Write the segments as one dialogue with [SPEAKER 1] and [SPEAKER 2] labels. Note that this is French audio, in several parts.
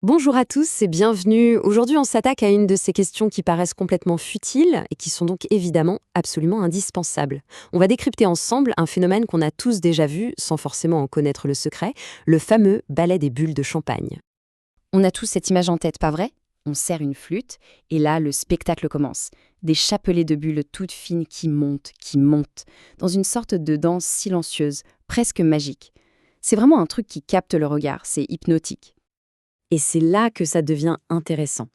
[SPEAKER 1] Bonjour à tous et bienvenue. Aujourd'hui, on s'attaque à une de ces questions qui paraissent complètement futiles et qui sont donc évidemment absolument indispensables. On va décrypter ensemble un phénomène qu'on a tous déjà vu, sans forcément en connaître le secret, le fameux ballet des bulles de champagne.
[SPEAKER 2] On a tous cette image en tête, pas vrai? On serre une flûte, et là, le spectacle commence. Des chapelets de bulles toutes fines qui montent, dans une sorte de danse silencieuse, presque magique. C'est vraiment un truc qui capte le regard, c'est hypnotique.
[SPEAKER 1] Et c'est là que ça devient intéressant.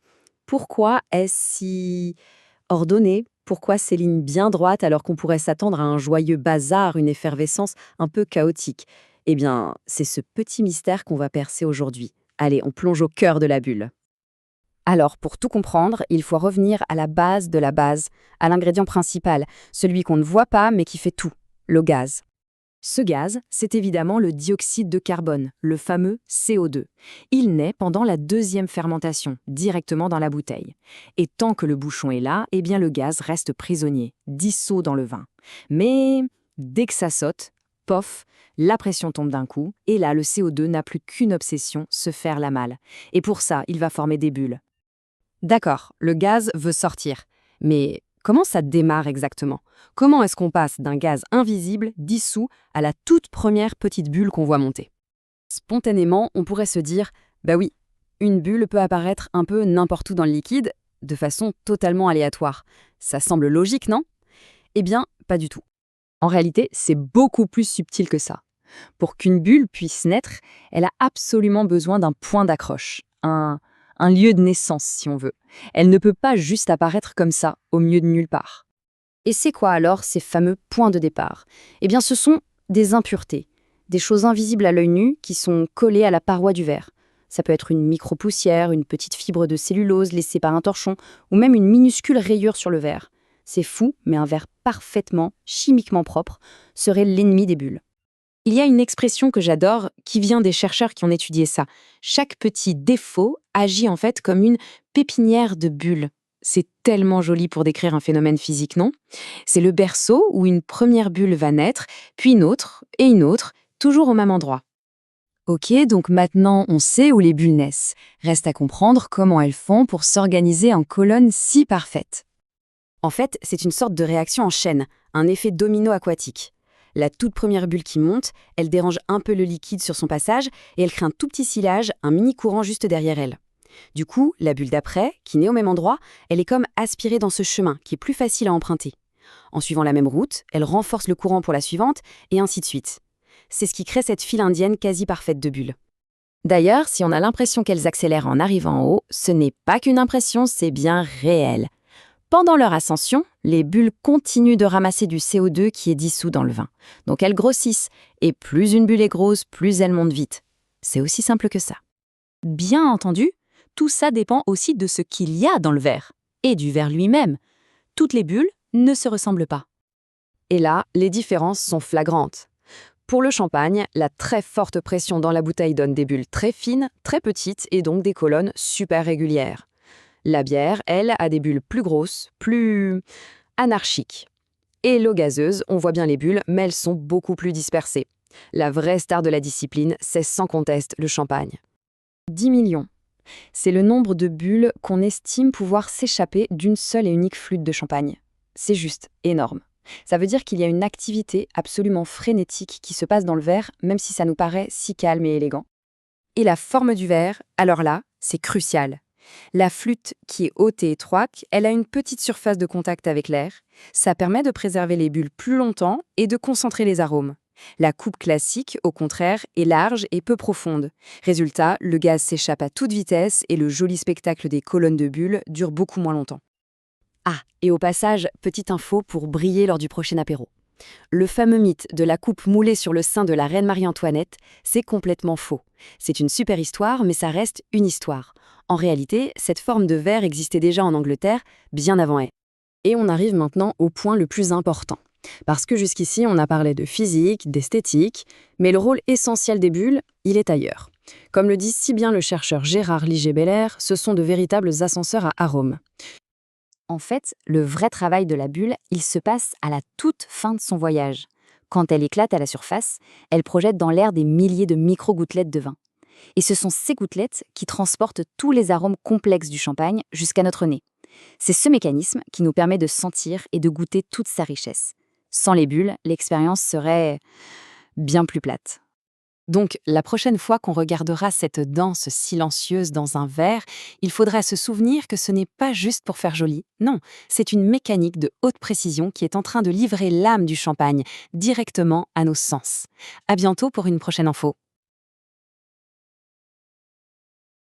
[SPEAKER 1] Pourquoi est-ce si ordonné? Pourquoi ces lignes bien droites alors qu'on pourrait s'attendre à un joyeux bazar, une effervescence un peu chaotique? Eh bien, c'est ce petit mystère qu'on va percer aujourd'hui. Allez, on plonge au cœur de la bulle.
[SPEAKER 2] Alors, pour tout comprendre, il faut revenir à la base de la base, à l'ingrédient principal, celui qu'on ne voit pas mais qui fait tout, le gaz.
[SPEAKER 1] Ce gaz, c'est évidemment le dioxyde de carbone, le fameux CO2. Il naît pendant la deuxième fermentation, directement dans la bouteille. Et tant que le bouchon est là, eh bien le gaz reste prisonnier, dissous dans le vin. Mais dès que ça saute, pof, la pression tombe d'un coup, et là le CO2 n'a plus qu'une obsession, se faire la malle. Et pour ça, il va former des bulles. D'accord, le gaz veut sortir. Mais comment ça démarre exactement? Comment est-ce qu'on passe d'un gaz invisible, dissous, à la toute première petite bulle qu'on voit monter? Spontanément, on pourrait se dire, bah oui, une bulle peut apparaître un peu n'importe où dans le liquide, de façon totalement aléatoire. Ça semble logique, non? Eh bien, pas du tout. En réalité, c'est beaucoup plus subtil que ça. Pour qu'une bulle puisse naître, elle a absolument besoin d'un point d'accroche, un lieu de naissance, si on veut. Elle ne peut pas juste apparaître comme ça, au milieu de nulle part.
[SPEAKER 2] Et c'est quoi alors ces fameux points de départ? Eh bien, ce sont des impuretés, des choses invisibles à l'œil nu qui sont collées à la paroi du verre. Ça peut être une micro-poussière, une petite fibre de cellulose laissée par un torchon, ou même une minuscule rayure sur le verre. C'est fou, mais un verre parfaitement, chimiquement propre serait l'ennemi des bulles.
[SPEAKER 1] Il y a une expression que j'adore qui vient des chercheurs qui ont étudié ça. Chaque petit défaut agit en fait comme une pépinière de bulles. C'est tellement joli pour décrire un phénomène physique, non? C'est le berceau où une première bulle va naître, puis une autre, toujours au même endroit. Ok, donc maintenant on sait où les bulles naissent. Reste à comprendre comment elles font pour s'organiser en colonnes si parfaites. En fait, c'est une sorte de réaction en chaîne, un effet domino aquatique. La toute première bulle qui monte, elle dérange un peu le liquide sur son passage et elle crée un tout petit sillage, un mini courant juste derrière elle. Du coup, la bulle d'après, qui naît au même endroit, elle est comme aspirée dans ce chemin qui est plus facile à emprunter. En suivant la même route, elle renforce le courant pour la suivante et ainsi de suite. C'est ce qui crée cette file indienne quasi parfaite de bulles. D'ailleurs, si on a l'impression qu'elles accélèrent en arrivant en haut, ce n'est pas qu'une impression, c'est bien réel. Pendant leur ascension, les bulles continuent de ramasser du CO2 qui est dissous dans le vin. Donc elles grossissent, et plus une bulle est grosse, plus elle monte vite. C'est aussi simple que ça. Bien entendu, tout ça dépend aussi de ce qu'il y a dans le verre, et du verre lui-même. Toutes les bulles ne se ressemblent pas. Et là, les différences sont flagrantes. Pour le champagne, la très forte pression dans la bouteille donne des bulles très fines, très petites, et donc des colonnes super régulières. La bière, elle, a des bulles plus grosses, plus anarchiques. Et l'eau gazeuse, on voit bien les bulles, mais elles sont beaucoup plus dispersées. La vraie star de la discipline, c'est sans conteste le champagne. 10 millions. C'est le nombre de bulles qu'on estime pouvoir s'échapper d'une seule et unique flûte de champagne. C'est juste énorme. Ça veut dire qu'il y a une activité absolument frénétique qui se passe dans le verre, même si ça nous paraît si calme et élégant. Et la forme du verre, alors là, c'est crucial. La flûte, qui est haute et étroite, elle a une petite surface de contact avec l'air. Ça permet de préserver les bulles plus longtemps et de concentrer les arômes. La coupe classique, au contraire, est large et peu profonde. Résultat, le gaz s'échappe à toute vitesse et le joli spectacle des colonnes de bulles dure beaucoup moins longtemps. Ah, et au passage, petite info pour briller lors du prochain apéro. Le fameux mythe de la coupe moulée sur le sein de la reine Marie-Antoinette, c'est complètement faux. C'est une super histoire, mais ça reste une histoire. En réalité, cette forme de verre existait déjà en Angleterre, bien avant elle. Et on arrive maintenant au point le plus important. Parce que jusqu'ici, on a parlé de physique, d'esthétique, mais le rôle essentiel des bulles, il est ailleurs. Comme le dit si bien le chercheur Gérard Liger-Belair, ce sont de véritables ascenseurs à arômes. En fait, le vrai travail de la bulle, il se passe à la toute fin de son voyage. Quand elle éclate à la surface, elle projette dans l'air des milliers de micro-gouttelettes de vin.
[SPEAKER 2] Et ce sont ces gouttelettes qui transportent tous les arômes complexes du champagne jusqu'à notre nez. C'est ce mécanisme qui nous permet de sentir et de goûter toute sa richesse. Sans les bulles, l'expérience serait bien plus plate.
[SPEAKER 1] Donc, la prochaine fois qu'on regardera cette danse silencieuse dans un verre, il faudra se souvenir que ce n'est pas juste pour faire joli. Non, c'est une mécanique de haute précision qui est en train de livrer l'âme du champagne directement à nos sens. À bientôt pour une prochaine info.